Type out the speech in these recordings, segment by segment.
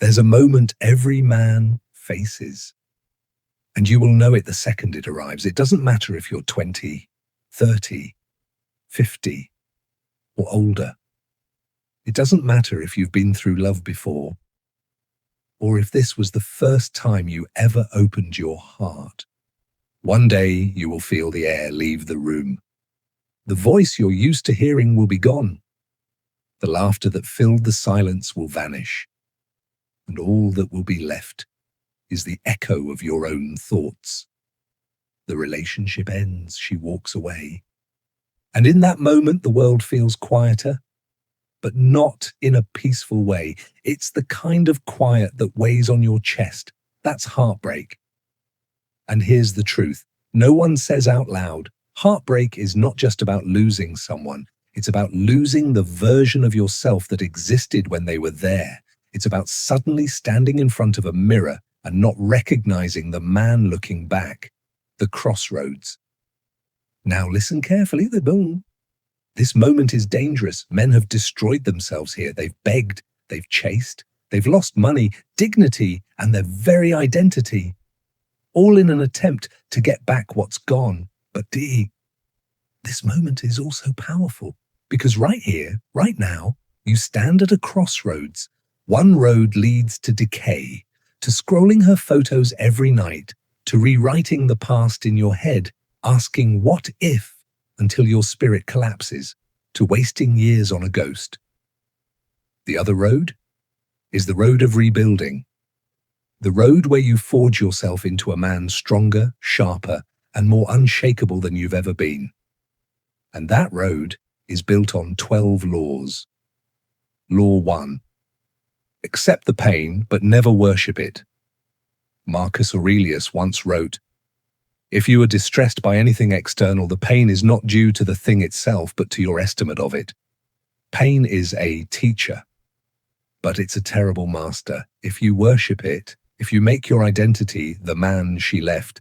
There's a moment every man faces, and you will know it the second it arrives. It doesn't matter if you're 20, 30, 50, or older. It doesn't matter if you've been through love before, or if this was the first time you ever opened your heart. One day you will feel the air leave the room. The voice you're used to hearing will be gone. The laughter that filled the silence will vanish. And all that will be left is the echo of your own thoughts. The relationship ends, she walks away. And in that moment, the world feels quieter, but not in a peaceful way. It's the kind of quiet that weighs on your chest. That's heartbreak. And here's the truth. No one says out loud, heartbreak is not just about losing someone. It's about losing the version of yourself that existed when they were there. It's about suddenly standing in front of a mirror and not recognizing the man looking back. The crossroads. Now listen carefully, the boom. This moment is dangerous. Men have destroyed themselves here. They've begged, they've chased, they've lost money, dignity, and their very identity. All in an attempt to get back what's gone. But this moment is also powerful because right here, right now, you stand at a crossroads. One road leads to decay, to scrolling her photos every night, to rewriting the past in your head, asking what if until your spirit collapses, to wasting years on a ghost. The other road is the road of rebuilding. The road where you forge yourself into a man stronger, sharper, and more unshakable than you've ever been. And that road is built on 12 laws. Law 1. Accept the pain, but never worship it. Marcus Aurelius once wrote, "If you are distressed by anything external, the pain is not due to the thing itself, but to your estimate of it." Pain is a teacher, but it's a terrible master. If you worship it, if you make your identity the man she left,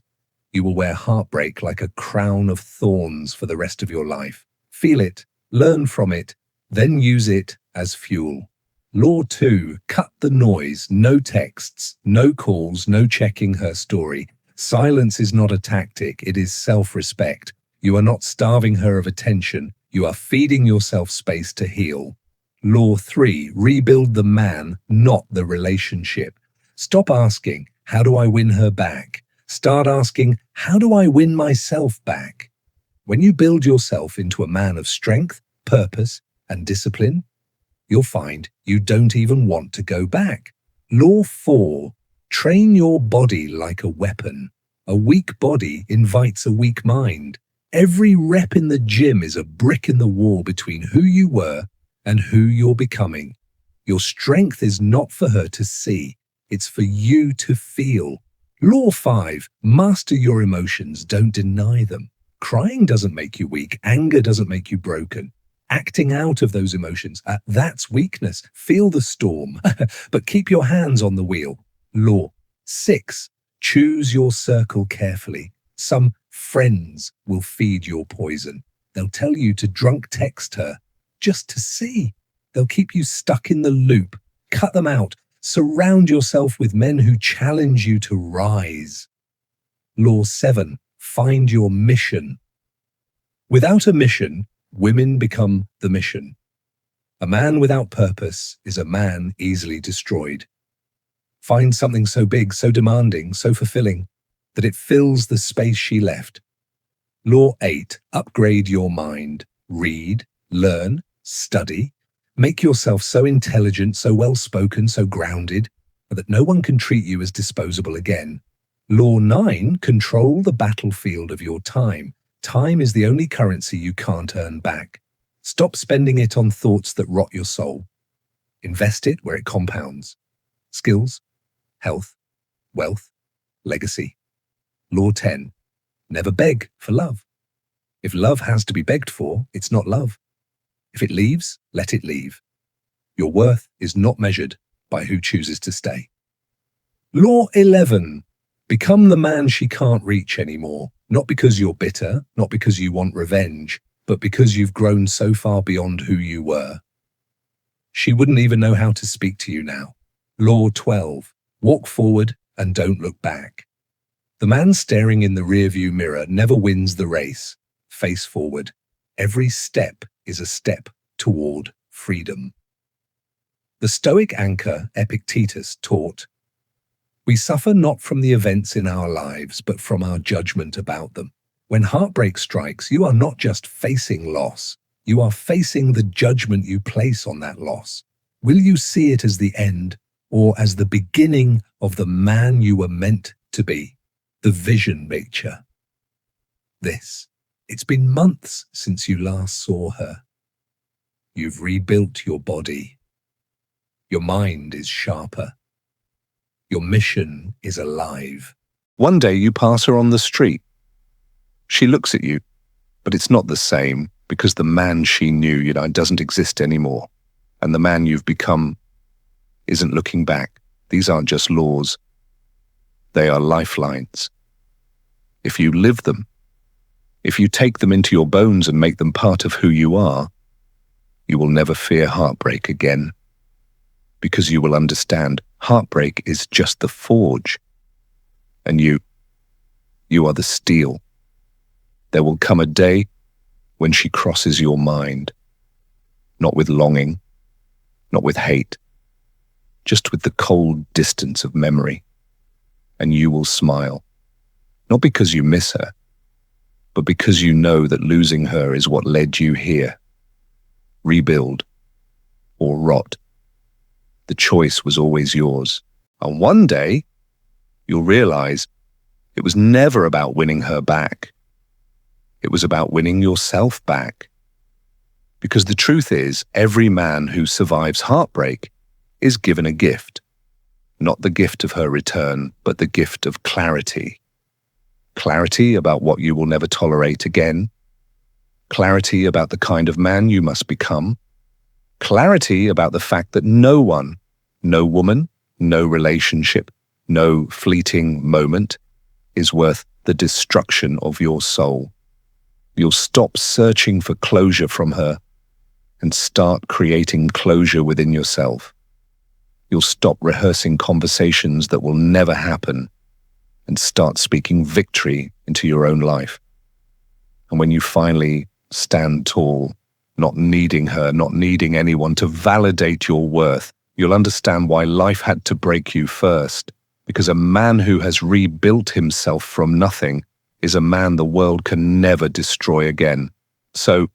you will wear heartbreak like a crown of thorns for the rest of your life. Feel it, learn from it, then use it as fuel. Law 2, cut the noise. No texts, no calls, no checking her story. Silence is not a tactic, it is self-respect. You are not starving her of attention, you are feeding yourself space to heal. Law 3, rebuild the man, not the relationship. Stop asking, how do I win her back? Start asking, how do I win myself back? When you build yourself into a man of strength, purpose, and discipline, you'll find you don't even want to go back. Law 4, train your body like a weapon. A weak body invites a weak mind. Every rep in the gym is a brick in the wall between who you were and who you're becoming. Your strength is not for her to see, it's for you to feel. Law 5, master your emotions, don't deny them. Crying doesn't make you weak, anger doesn't make you broken. Acting out of those emotions, that's weakness. Feel the storm, but keep your hands on the wheel. Law 6, choose your circle carefully. Some friends will feed your poison. They'll tell you to drunk text her just to see. They'll keep you stuck in the loop. Cut them out. Surround yourself with men who challenge you to rise. Law 7, find your mission. Without a mission, women become the mission. A man without purpose is a man easily destroyed. Find something so big, so demanding, so fulfilling, that it fills the space she left. Law 8, upgrade your mind. Read, learn, study. Make yourself so intelligent, so well-spoken, so grounded, that no one can treat you as disposable again. Law 9, control the battlefield of your time. Time is the only currency you can't earn back. Stop spending it on thoughts that rot your soul. Invest it where it compounds. Skills, health, wealth, legacy. Law 10, never beg for love. If love has to be begged for, it's not love. If it leaves, let it leave. Your worth is not measured by who chooses to stay. Law 11, become the man she can't reach anymore. Not because you're bitter, not because you want revenge, but because you've grown so far beyond who you were. She wouldn't even know how to speak to you now. Law 12. Walk forward and don't look back. The man staring in the rearview mirror never wins the race. Face forward. Every step is a step toward freedom. The Stoic anchor Epictetus taught, "We suffer not from the events in our lives, but from our judgment about them." When heartbreak strikes, you are not just facing loss, you are facing the judgment you place on that loss. Will you see it as the end or as the beginning of the man you were meant to be? The vision picture. It's been months since you last saw her. You've rebuilt your body. Your mind is sharper. Your mission is alive. One day you pass her on the street. She looks at you, but it's not the same because the man she knew, doesn't exist anymore. And the man you've become isn't looking back. These aren't just laws. They are lifelines. If you live them, if you take them into your bones and make them part of who you are, you will never fear heartbreak again. Because you will understand heartbreak is just the forge. And you are the steel. There will come a day when she crosses your mind, not with longing, not with hate, just with the cold distance of memory. And you will smile, not because you miss her, but because you know that losing her is what led you here. Rebuild or rot. The choice was always yours. And one day, you'll realize it was never about winning her back. It was about winning yourself back. Because the truth is, every man who survives heartbreak is given a gift. Not the gift of her return, but the gift of clarity. Clarity about what you will never tolerate again. Clarity about the kind of man you must become. Clarity about the fact that no one, no woman, no relationship, no fleeting moment is worth the destruction of your soul. You'll stop searching for closure from her and start creating closure within yourself. You'll stop rehearsing conversations that will never happen and start speaking victory into your own life. And when you finally stand tall, not needing her, not needing anyone to validate your worth, you'll understand why life had to break you first. Because a man who has rebuilt himself from nothing is a man the world can never destroy again. So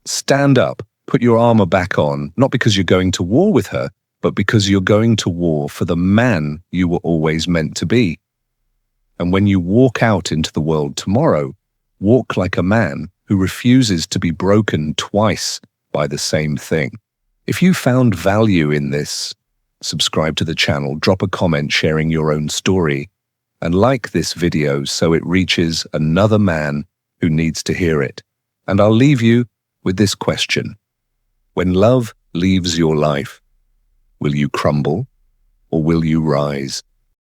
stand up, put your armor back on, not because you're going to war with her, but because you're going to war for the man you were always meant to be. And when you walk out into the world tomorrow, walk like a man who refuses to be broken twice by the same thing. If you found value in this, subscribe to the channel, drop a comment sharing your own story, and like this video so it reaches another man who needs to hear it. And I'll leave you with this question. When love leaves your life, will you crumble or will you rise?